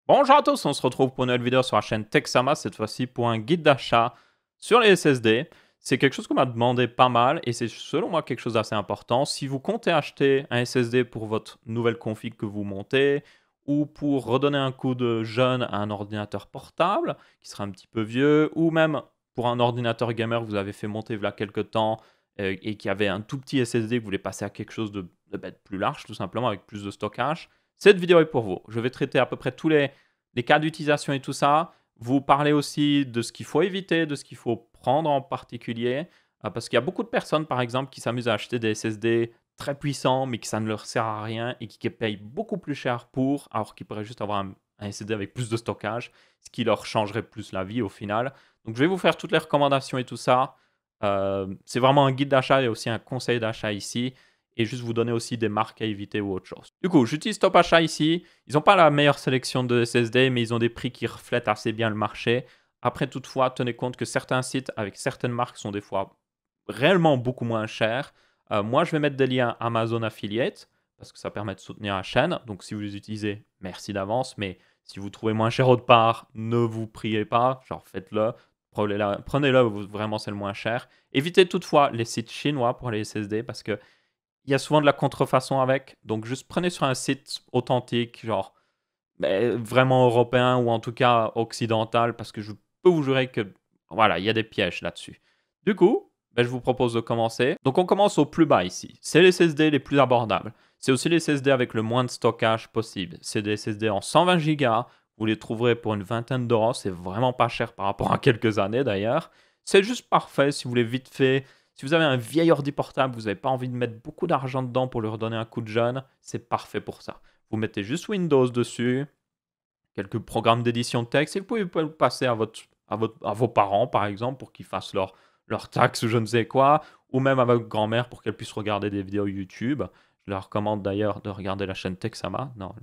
Bonjour à tous, on se retrouve pour une nouvelle vidéo sur la chaîne Texama, cette fois-ci pour un guide d'achat sur les SSD. C'est quelque chose qu'on m'a demandé pas mal et c'est selon moi quelque chose d'assez important. Si vous comptez acheter un SSD pour votre nouvelle config que vous montez ou pour redonner un coup de jeune à un ordinateur portable qui sera un petit peu vieux ou même pour un ordinateur gamer que vous avez fait monter il y a quelques temps et qui avait un tout petit SSD que vous voulez passer à quelque chose de plus large tout simplement avec plus de stockage, cette vidéo est pour vous. Je vais traiter à peu près tous les cas d'utilisation et tout ça. Vous parlez aussi de ce qu'il faut éviter, de ce qu'il faut prendre en particulier. Parce qu'il y a beaucoup de personnes, par exemple, qui s'amusent à acheter des SSD très puissants, mais que ça ne leur sert à rien et qui payent beaucoup plus cher pour, alors qu'ils pourraient juste avoir un SSD avec plus de stockage, ce qui leur changerait plus la vie au final. Donc je vais vous faire toutes les recommandations et tout ça. C'est vraiment un guide d'achat et aussi un conseil d'achat ici et juste vous donner aussi des marques à éviter ou autre chose. Du coup, j'utilise Top Achat ici. Ils n'ont pas la meilleure sélection de SSD, mais ils ont des prix qui reflètent assez bien le marché. Après, toutefois, tenez compte que certains sites avec certaines marques sont des fois réellement beaucoup moins chers. Moi, je vais mettre des liens Amazon Affiliate parce que ça permet de soutenir la chaîne. Donc, si vous les utilisez, merci d'avance. Mais si vous trouvez moins cher autre part, ne vous priez pas. Genre, faites-le. Prenez-le, vraiment, c'est le moins cher. Évitez toutefois les sites chinois pour les SSD parce que il y a souvent de la contrefaçon avec. Donc, juste prenez sur un site authentique, genre vraiment européen ou en tout cas occidental, parce que je peux vous jurer que voilà, il y a des pièges là-dessus. Du coup, je vous propose de commencer. Donc, on commence au plus bas ici. C'est les SSD les plus abordables. C'est aussi les SSD avec le moins de stockage possible. C'est des SSD en 120 Go. Vous les trouverez pour une vingtaine d'euros. C'est vraiment pas cher par rapport à quelques années d'ailleurs. C'est juste parfait si vous voulez vite fait. Si vous avez un vieil ordi portable, vous n'avez pas envie de mettre beaucoup d'argent dedans pour lui redonner un coup de jeune, c'est parfait pour ça. Vous mettez juste Windows dessus, quelques programmes d'édition de texte, et vous pouvez le passer à vos parents, par exemple, pour qu'ils fassent leur taxes ou je ne sais quoi, ou même à votre grand-mère pour qu'elle puisse regarder des vidéos YouTube. Je leur recommande d'ailleurs de regarder la chaîne Texama. Non,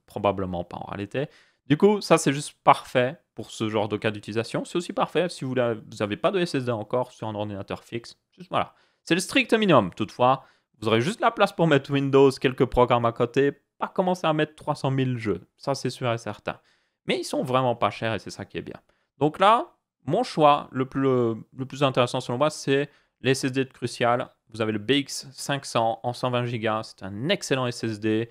probablement pas en réalité. Du coup, ça c'est juste parfait pour ce genre de cas d'utilisation. C'est aussi parfait si vous n'avez pas de SSD encore sur un ordinateur fixe. Juste voilà. C'est le strict minimum. Toutefois, vous aurez juste la place pour mettre Windows, quelques programmes à côté, pas commencer à mettre 300 000 jeux. Ça, c'est sûr et certain. Mais ils sont vraiment pas chers et c'est ça qui est bien. Donc là, mon choix le plus intéressant selon moi, c'est les SSD de Crucial. Vous avez le BX 500 en 120 Go. C'est un excellent SSD.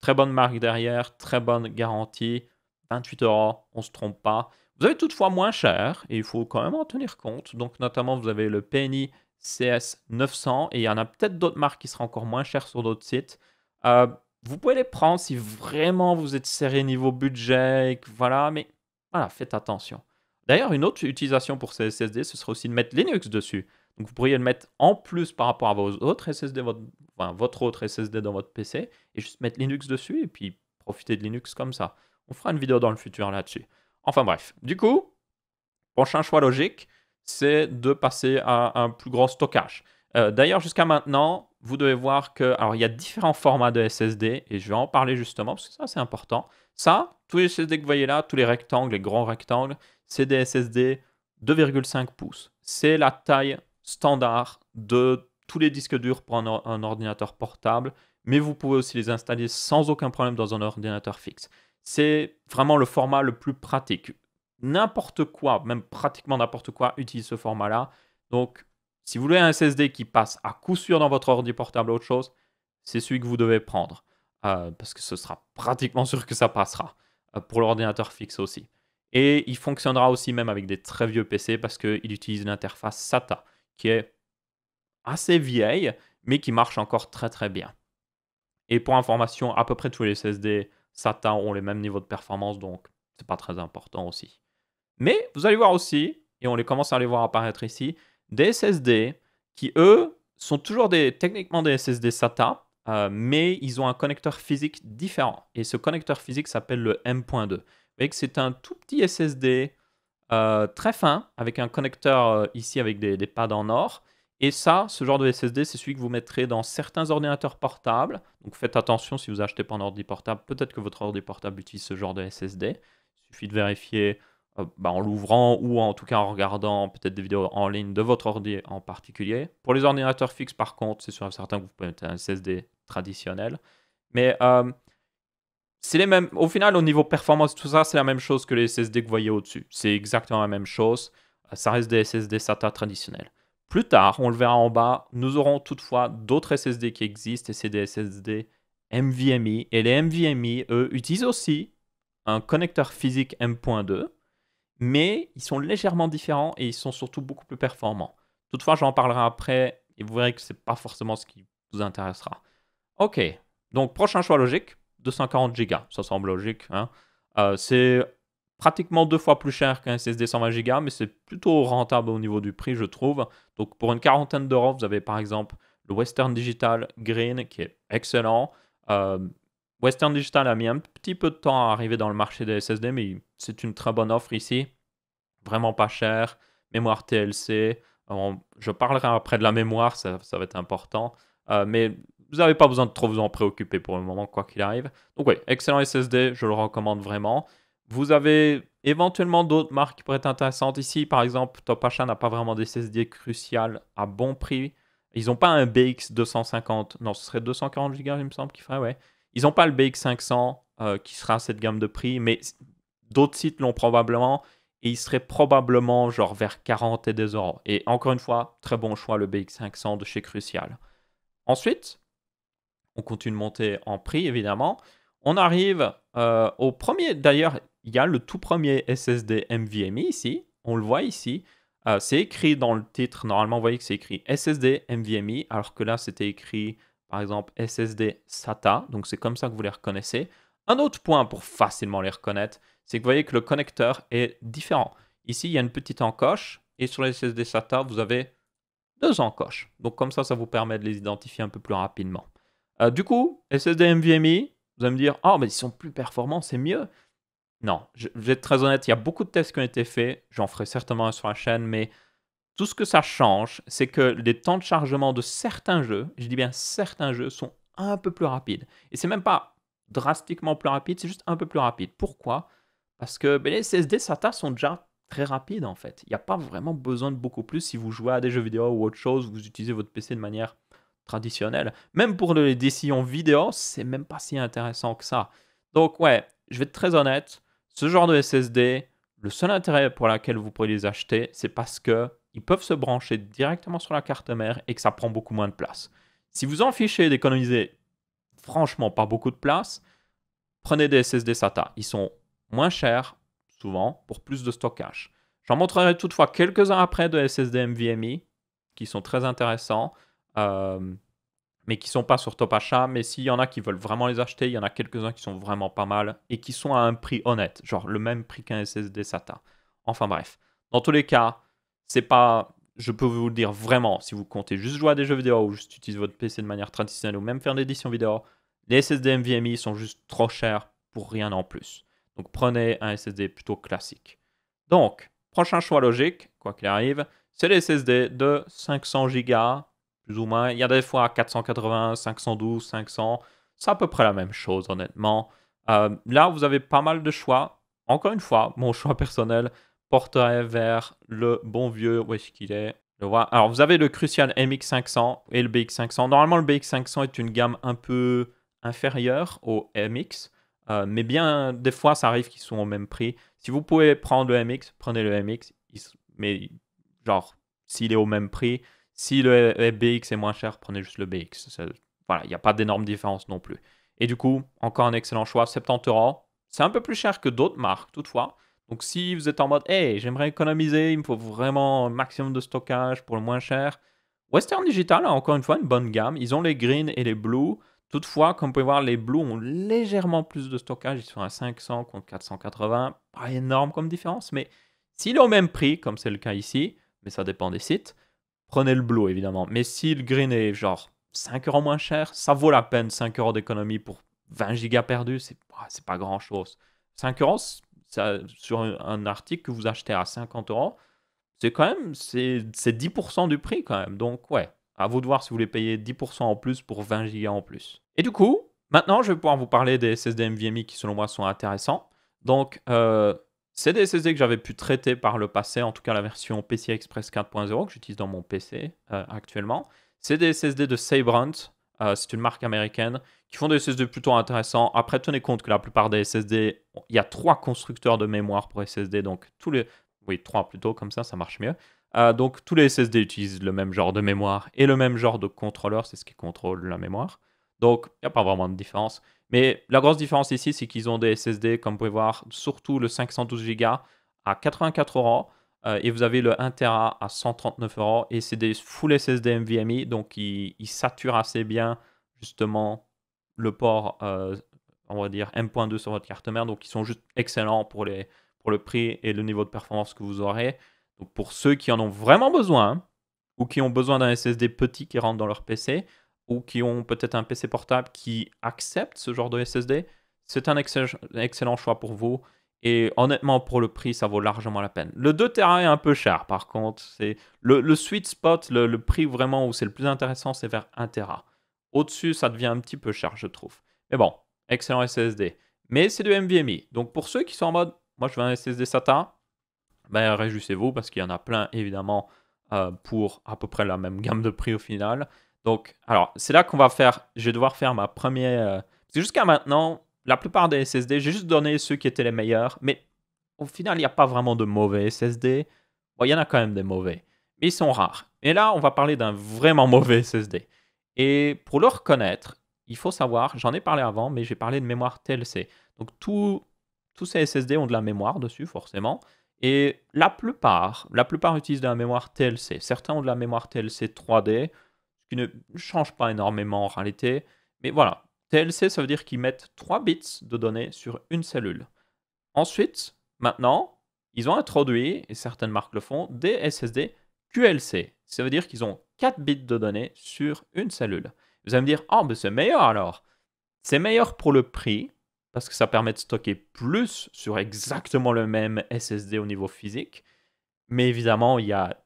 Très bonne marque derrière, très bonne garantie. 28 euros, on ne se trompe pas. Vous avez toutefois moins cher et il faut quand même en tenir compte. Donc, notamment, vous avez le PNI CS 900 et il y en a peut-être d'autres marques qui seront encore moins chères sur d'autres sites. Euh, Vous pouvez les prendre si vraiment vous êtes serré niveau budget, et voilà, mais voilà, faites attention. D'ailleurs, une autre utilisation pour ces SSD, ce serait aussi de mettre Linux dessus. Donc, vous pourriez le mettre en plus par rapport à vos autres SSD, votre autre SSD dans votre PC, et juste mettre Linux dessus, et puis profiter de Linux comme ça. On fera une vidéo dans le futur là-dessus. Enfin bref, du coup, prochain choix logique, c'est de passer à un plus grand stockage. D'ailleurs, jusqu'à maintenant, vous devez voir que, alors il y a différents formats de SSD, et je vais en parler justement, parce que ça c'est important. Ça, tous les SSD que vous voyez là, tous les rectangles, les grands rectangles, c'est des SSD 2,5 pouces. C'est la taille standard de tous les disques durs pour un ordinateur portable, mais vous pouvez aussi les installer sans aucun problème dans un ordinateur fixe. C'est vraiment le format le plus pratique. N'importe quoi, même pratiquement n'importe quoi, utilise ce format-là. Donc, si vous voulez un SSD qui passe à coup sûr dans votre ordi portable ou autre chose, c'est celui que vous devez prendre. Parce que ce sera pratiquement sûr que ça passera. Pour l'ordinateur fixe aussi. Et il fonctionnera aussi même avec des très vieux PC parce qu'il utilise une interface SATA qui est assez vieille, mais qui marche encore très très bien. Et pour information, à peu près tous les SSD SATA ont les mêmes niveaux de performance, donc c'est pas très important aussi. Mais vous allez voir aussi, et on les commence à les voir apparaître ici, des SSD qui, eux, sont toujours techniquement des SSD SATA, mais ils ont un connecteur physique différent. Et ce connecteur physique s'appelle le M.2. Vous voyez que c'est un tout petit SSD très fin, avec un connecteur ici avec des pads en or. Et ça, ce genre de SSD, c'est celui que vous mettrez dans certains ordinateurs portables. Donc faites attention si vous achetez pas un ordi portable. Peut-être que votre ordi portable utilise ce genre de SSD. Il suffit de vérifier en l'ouvrant ou en tout cas en regardant peut-être des vidéos en ligne de votre ordi en particulier. Pour les ordinateurs fixes, par contre, c'est sûr et certain que vous pouvez mettre un SSD traditionnel. Mais c'est les mêmes. Au final, au niveau performance, tout ça, c'est la même chose que les SSD que vous voyez au-dessus. C'est exactement la même chose. Ça reste des SSD SATA traditionnels. Plus tard, on le verra en bas, nous aurons toutefois d'autres SSD qui existent et c'est des SSD NVMe. Et les NVMe, eux, utilisent aussi un connecteur physique M.2, mais ils sont légèrement différents et ils sont surtout beaucoup plus performants. Toutefois, j'en parlerai après et vous verrez que ce n'est pas forcément ce qui vous intéressera. Ok, donc prochain choix logique, 240 Go. Ça semble logique. Hein. C'est pratiquement 2 fois plus cher qu'un SSD 120 Go, mais c'est plutôt rentable au niveau du prix, je trouve. Donc pour une quarantaine d'euros, vous avez par exemple le Western Digital Green qui est excellent. Western Digital a mis un petit peu de temps à arriver dans le marché des SSD, mais c'est une très bonne offre ici. Vraiment pas cher. Mémoire TLC. Je parlerai après de la mémoire, ça va être important. Mais vous n'avez pas besoin de trop vous en préoccuper pour le moment, quoi qu'il arrive. Donc oui, excellent SSD, je le recommande vraiment. Vous avez éventuellement d'autres marques qui pourraient être intéressantes. Ici, par exemple, Topachat n'a pas vraiment des SSD cruciales à bon prix. Ils n'ont pas un BX 250. Non, ce serait 240 Go, il me semble qu'il ferait, ouais. Ils n'ont pas le BX 500 qui sera à cette gamme de prix, mais d'autres sites l'ont probablement. Et il serait probablement genre vers 40 et des euros. Et encore une fois, très bon choix, le BX500 de chez Crucial. Ensuite, on continue de monter en prix, évidemment. On arrive au premier, d'ailleurs, il y a le tout premier SSD NVMe ici. On le voit ici. C'est écrit dans le titre. Normalement, vous voyez que c'est écrit SSD NVMe, alors que là, c'était écrit, par exemple, SSD SATA. Donc, c'est comme ça que vous les reconnaissez. Un autre point pour facilement les reconnaître, c'est que vous voyez que le connecteur est différent. Ici, il y a une petite encoche. Et sur les SSD SATA, vous avez 2 encoches. Donc, comme ça vous permet de les identifier un peu plus rapidement. Du coup, SSD NVMe, vous allez me dire, oh, mais ils sont plus performants, c'est mieux. Non, je vais être très honnête, il y a beaucoup de tests qui ont été faits. J'en ferai certainement un sur la chaîne, mais tout ce que ça change, c'est que les temps de chargement de certains jeux, je dis bien certains jeux, sont un peu plus rapides. Et c'est même pas drastiquement plus rapide, c'est juste un peu plus rapide. Pourquoi? Parce que les SSD SATA sont déjà très rapides en fait. Il n'y a pas vraiment besoin de beaucoup plus si vous jouez à des jeux vidéo ou autre chose, vous utilisez votre PC de manière traditionnelle. Même pour les décisions vidéo, c'est même pas si intéressant que ça. Donc ouais, je vais être très honnête, ce genre de SSD, le seul intérêt pour lequel vous pourriez les acheter, c'est parce que ils peuvent se brancher directement sur la carte mère et que ça prend beaucoup moins de place. Si vous en fichez d'économiser franchement pas beaucoup de place, prenez des SSD SATA. Ils sont moins chers, souvent, pour plus de stockage. J'en montrerai toutefois quelques-uns après de SSD NVMe qui sont très intéressants, mais qui ne sont pas sur Topachat. Mais s'il y en a qui veulent vraiment les acheter, il y en a quelques-uns qui sont vraiment pas mal et qui sont à un prix honnête, genre le même prix qu'un SSD SATA. Enfin bref, dans tous les cas, c'est pas, je peux vous le dire vraiment, si vous comptez juste jouer à des jeux vidéo ou juste utiliser votre PC de manière traditionnelle ou même faire une édition vidéo, les SSD NVMe sont juste trop chers pour rien en plus. Donc prenez un SSD plutôt classique. Donc, prochain choix logique, quoi qu'il arrive, c'est les SSD de 500 Go, plus ou moins. Il y a des fois 480, 512, 500. C'est à peu près la même chose, honnêtement. Là, vous avez pas mal de choix. Encore une fois, mon choix personnel porterait vers le bon vieux, où est-ce qu'il est? Le voilà. Alors, vous avez le Crucial MX500 et le BX500. Normalement, le BX500 est une gamme un peu inférieure au MX. Mais bien, des fois, ça arrive qu'ils sont au même prix. Si vous pouvez prendre le MX, prenez le MX. Mais genre, s'il est au même prix, si le BX est moins cher, prenez juste le BX. Voilà, il n'y a pas d'énorme différence non plus. Et du coup, encore un excellent choix, 70 euros. C'est un peu plus cher que d'autres marques, toutefois. Donc si vous êtes en mode, hey, j'aimerais économiser, il me faut vraiment un maximum de stockage pour le moins cher. Western Digital a encore une fois une bonne gamme. Ils ont les green et les blue. Toutefois, comme vous pouvez voir, les Blue ont légèrement plus de stockage. Ils sont à 500 contre 480. Pas énorme comme différence, mais s'il est au même prix, comme c'est le cas ici, mais ça dépend des sites, prenez le Blue évidemment. Mais si le Green est genre 5 euros moins cher, ça vaut la peine 5 euros d'économie pour 20 gigas perdus. C'est pas grand chose. 5 euros sur un article que vous achetez à 50 euros, c'est quand même c'est 10% du prix quand même. Donc ouais. À vous de voir si vous voulez payer 10% en plus pour 20 Go en plus. Et du coup, maintenant, je vais pouvoir vous parler des SSD NVMe qui, selon moi, sont intéressants. Donc, c'est des SSD que j'avais pu traiter par le passé, en tout cas la version PCI Express 4.0 que j'utilise dans mon PC actuellement. C'est des SSD de Sabrent. c'est une marque américaine, qui font des SSD plutôt intéressants. Après, tenez compte que la plupart des SSD, il y a 3 constructeurs de mémoire pour SSD, donc tous les... Oui, 3 plutôt, comme ça marche mieux. Donc tous les SSD utilisent le même genre de mémoire et le même genre de contrôleur, c'est ce qui contrôle la mémoire. Donc, il n'y a pas vraiment de différence. Mais la grosse différence ici, c'est qu'ils ont des SSD, comme vous pouvez voir, surtout le 512 Go à 84 euros. Et vous avez le 1 Tera à 139 euros. Et c'est des full SSD NVMe, donc ils saturent assez bien, justement, le port, on va dire, M.2 sur votre carte mère. Donc, ils sont juste excellents pour le prix et le niveau de performance que vous aurez. Donc, pour ceux qui en ont vraiment besoin, ou qui ont besoin d'un SSD petit qui rentre dans leur PC, ou qui ont peut-être un PC portable qui accepte ce genre de SSD, c'est un excellent choix pour vous. Et honnêtement, pour le prix, ça vaut largement la peine. Le 2 Tera est un peu cher, par contre. C'est le sweet spot, le prix vraiment où c'est le plus intéressant, c'est vers 1 Tera. Au-dessus, ça devient un petit peu cher, je trouve. Mais bon, excellent SSD. Mais c'est du NVMe. Donc pour ceux qui sont en mode, moi je veux un SSD SATA, ben réjouissez-vous parce qu'il y en a plein, évidemment, pour à peu près la même gamme de prix au final. Donc, alors, c'est là qu'on va faire, je vais devoir faire ma première... parce que jusqu'à maintenant, la plupart des SSD, j'ai juste donné ceux qui étaient les meilleurs, mais au final, il n'y a pas vraiment de mauvais SSD. Bon, il y en a quand même des mauvais, mais ils sont rares. Et là, on va parler d'un vraiment mauvais SSD. Et pour le reconnaître, il faut savoir, j'en ai parlé avant, mais j'ai parlé de mémoire TLC. Donc, tous ces SSD ont de la mémoire dessus, forcément. Et la plupart utilisent de la mémoire TLC. Certains ont de la mémoire TLC 3D, ce qui ne change pas énormément en réalité. Mais voilà, TLC, ça veut dire qu'ils mettent 3 bits de données sur une cellule. Ensuite, maintenant, ils ont introduit, et certaines marques le font, des SSD QLC. Ça veut dire qu'ils ont 4 bits de données sur une cellule. Vous allez me dire, oh, mais c'est meilleur alors. C'est meilleur pour le prix, parce que ça permet de stocker plus sur exactement le même SSD au niveau physique. Mais évidemment, il y a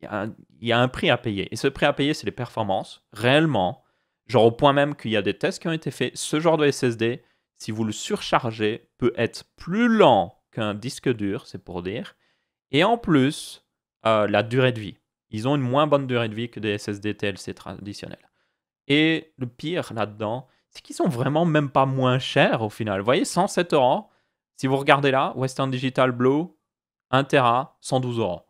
un prix à payer. Et ce prix à payer, c'est les performances, réellement. Genre au point même qu'il y a des tests qui ont été faits. Ce genre de SSD, si vous le surchargez, peut être plus lent qu'un disque dur, c'est pour dire. Et en plus, la durée de vie. Ils ont une moins bonne durée de vie que des SSD TLC traditionnels. Et le pire là-dedans, c'est qu'ils sont vraiment même pas moins chers au final. Vous voyez, 107 euros. Si vous regardez là, Western Digital Blue, 1 Tera, 112 euros.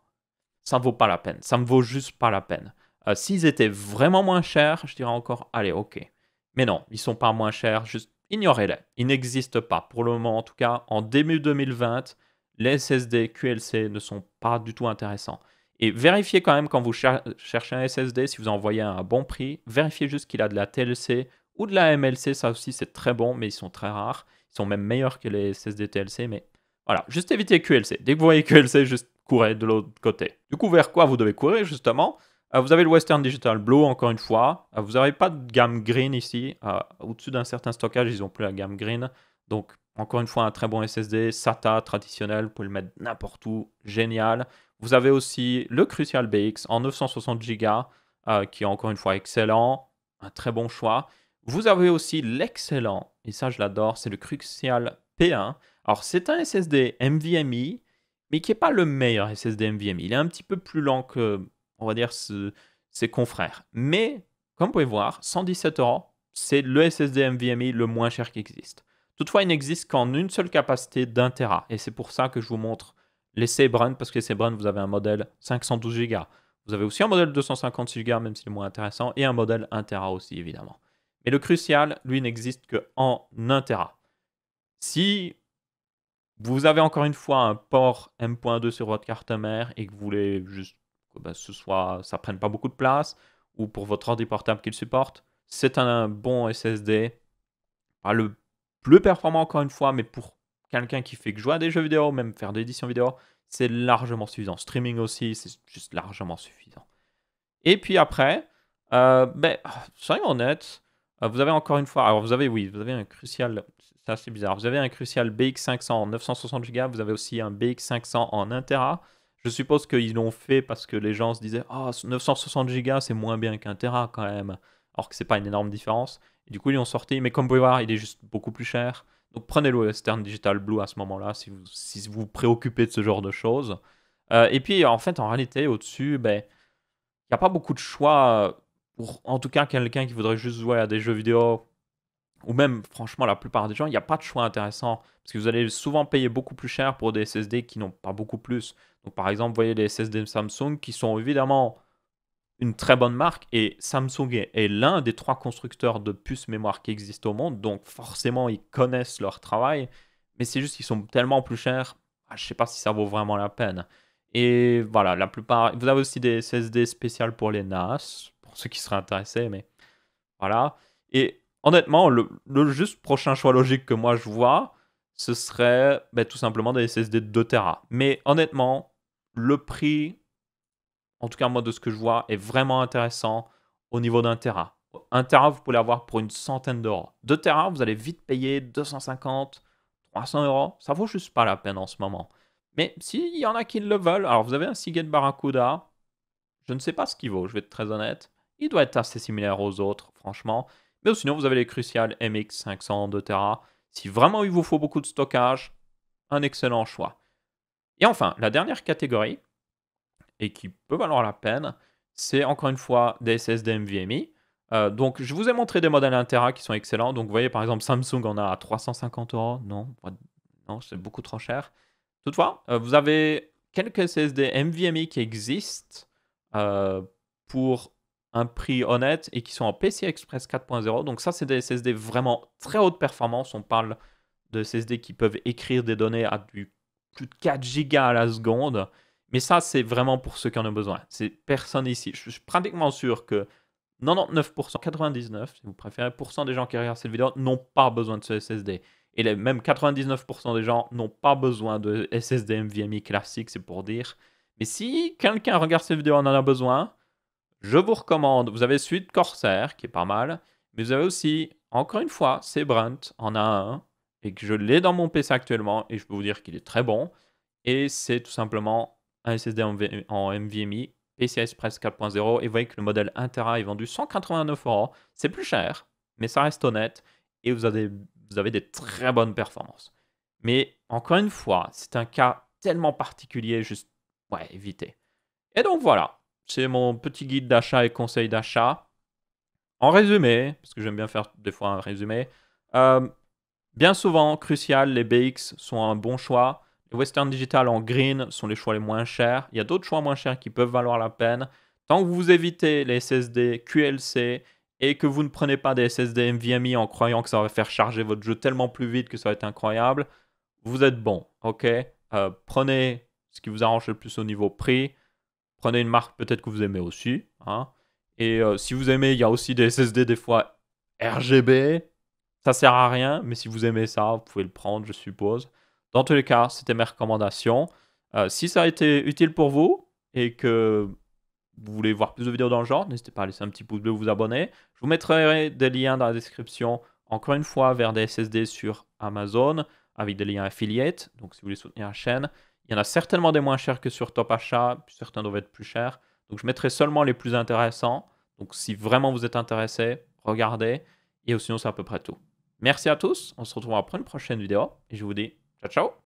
Ça ne vaut pas la peine. Ça ne vaut juste pas la peine. S'ils étaient vraiment moins chers, je dirais encore, allez, ok. Mais non, ils sont pas moins chers, juste ignorez-les. Ils n'existent pas. Pour le moment, en tout cas, en début 2020, les SSD QLC ne sont pas du tout intéressants. Et vérifiez quand même quand vous cherchez un SSD, si vous envoyez un bon prix, vérifiez juste qu'il a de la TLC ou de la MLC. Ça aussi, c'est très bon, mais ils sont très rares. Ils sont même meilleurs que les SSD TLC, mais voilà, juste évitez QLC. Dès que vous voyez QLC, juste courez de l'autre côté. Du coup, vers quoi vous devez courir, justement? Vous avez le Western Digital Blue, encore une fois. Vous n'avez pas de gamme green ici. Au-dessus d'un certain stockage, ils n'ont plus la gamme green. Donc, encore une fois, un très bon SSD, SATA traditionnel. Vous pouvez le mettre n'importe où. Génial. Vous avez aussi le Crucial BX en 960 Go, qui est encore une fois excellent. Un très bon choix. Vous avez aussi l'excellent, et ça je l'adore, c'est le Crucial P1. Alors, c'est un SSD NVMe, mais qui n'est pas le meilleur SSD NVMe. Il est un petit peu plus lent que, on va dire, ses confrères. Mais, comme vous pouvez voir, 117 euros, c'est le SSD NVMe le moins cher qui existe. Toutefois, il n'existe qu'en une seule capacité d'1 Tera. Et c'est pour ça que je vous montre les Cebrun, parce que les Cebrun, vous avez un modèle 512 Go. Vous avez aussi un modèle 256 Go, même s'il est moins intéressant, et un modèle 1 Tera aussi, évidemment. Mais le Crucial, lui, n'existe qu'en 1 Tera. Si vous avez encore une fois un port M.2 sur votre carte mère et que vous voulez juste que ça prenne pas beaucoup de place, ou pour votre ordi portable qu'il supporte, c'est un bon SSD. Pas le plus performant encore une fois, mais pour quelqu'un qui fait que jouer à des jeux vidéo, même faire de l'édition vidéo, c'est largement suffisant. Streaming aussi, c'est juste largement suffisant. Et puis après, soyons honnêtes, vous avez encore une fois, alors vous avez un Crucial, c'est assez bizarre, vous avez un Crucial BX500 en 960 Go, vous avez aussi un BX500 en 1 Tera. Je suppose qu'ils l'ont fait parce que les gens se disaient, oh, 960 Go, c'est moins bien qu'un Tera quand même, alors que c'est pas une énorme différence. Et du coup, ils l'ont sorti, mais comme vous pouvez voir, il est juste beaucoup plus cher. Donc prenez le Western Digital Blue à ce moment-là, si vous vous préoccupez de ce genre de choses. Et puis, en fait, en réalité, au-dessus, il n'y a pas beaucoup de choix pour en tout cas quelqu'un qui voudrait juste jouer à des jeux vidéo, ou même franchement la plupart des gens, il n'y a pas de choix intéressant. Parce que vous allez souvent payer beaucoup plus cher pour des SSD qui n'ont pas beaucoup plus. Donc par exemple, vous voyez les SSD Samsung qui sont évidemment une très bonne marque et Samsung est l'un des 3 constructeurs de puces mémoire qui existent au monde, donc forcément ils connaissent leur travail, mais c'est juste qu'ils sont tellement plus chers, je ne sais pas si ça vaut vraiment la peine. Et voilà, la plupart, vous avez aussi des SSD spéciales pour les NAS, pour ceux qui seraient intéressés, mais voilà. Et honnêtement, le juste prochain choix logique que moi je vois, ce serait tout simplement des SSD de 2 Tera. Mais honnêtement, le prix en tout cas moi de ce que je vois, est vraiment intéressant au niveau d'un Tera. 1 Tera, vous pouvez l'avoir pour une centaine d'euros. 2 Tera, vous allez vite payer 250, 300 euros. Ça vaut juste pas la peine en ce moment. Mais s'il y en a qui le veulent, alors vous avez un Seagate Barracuda, je ne sais pas ce qu'il vaut, je vais être très honnête. Il doit être assez similaire aux autres, franchement. Mais sinon, vous avez les Crucial MX 500 2 Tera. Si vraiment il vous faut beaucoup de stockage, un excellent choix. Et enfin, la dernière catégorie, et qui peut valoir la peine, c'est encore une fois des SSD NVMe. Donc, je vous ai montré des modèles 1 Tera qui sont excellents. Donc, vous voyez, par exemple, Samsung en a à 350 euros. Non, non, c'est beaucoup trop cher. Toutefois, vous avez quelques SSD NVMe qui existent pour un prix honnête et qui sont en PCI Express 4.0. Donc, ça, c'est des SSD vraiment très haute performance. On parle de SSD qui peuvent écrire des données à du plus de 4 gigas à la seconde. Mais ça, c'est vraiment pour ceux qui en ont besoin. C'est personne ici. Je suis pratiquement sûr que 99%, 99, si vous préférez, des gens qui regardent cette vidéo n'ont pas besoin de ce SSD. Et même 99% des gens n'ont pas besoin de SSD NVMe classique, c'est pour dire. Mais si quelqu'un regarde cette vidéo et en a besoin, je vous recommande. Vous avez celui de Corsair, qui est pas mal. Mais vous avez aussi, encore une fois, c'est Brunt en a un. Et que je l'ai dans mon PC actuellement. Et je peux vous dire qu'il est très bon. Et c'est tout simplement un SSD en NVMe, PCI Express 4.0. Et vous voyez que le modèle 1 Tera est vendu 189 euros. C'est plus cher, mais ça reste honnête. Et vous avez des très bonnes performances. Mais encore une fois, c'est un cas tellement particulier, juste, ouais, évitez. Et donc voilà, c'est mon petit guide d'achat et conseil d'achat. En résumé, parce que j'aime bien faire des fois un résumé, euh, bien souvent, Crucial, les BX sont un bon choix. Les Western Digital en green sont les choix les moins chers. Il y a d'autres choix moins chers qui peuvent valoir la peine. Tant que vous évitez les SSD QLC et que vous ne prenez pas des SSD NVMe en croyant que ça va faire charger votre jeu tellement plus vite que ça va être incroyable, vous êtes bon, ok. Prenez ce qui vous arrange le plus au niveau prix. Prenez une marque peut-être que vous aimez aussi, hein. Et si vous aimez, il y a aussi des SSD des fois RGB. Ça sert à rien, mais si vous aimez ça, vous pouvez le prendre, je suppose. Dans tous les cas, c'était mes recommandations. Si ça a été utile pour vous et que vous voulez voir plus de vidéos dans le genre, n'hésitez pas à laisser un petit pouce bleu ou vous abonner. Je vous mettrai des liens dans la description, encore une fois, vers des SSD sur Amazon, avec des liens affiliates. Donc si vous voulez soutenir la chaîne, il y en a certainement des moins chers que sur Top Achat, puis certains doivent être plus chers. Donc je mettrai seulement les plus intéressants. Donc si vraiment vous êtes intéressé, regardez. Et sinon, c'est à peu près tout. Merci à tous, on se retrouve après une prochaine vidéo et je vous dis ciao ciao.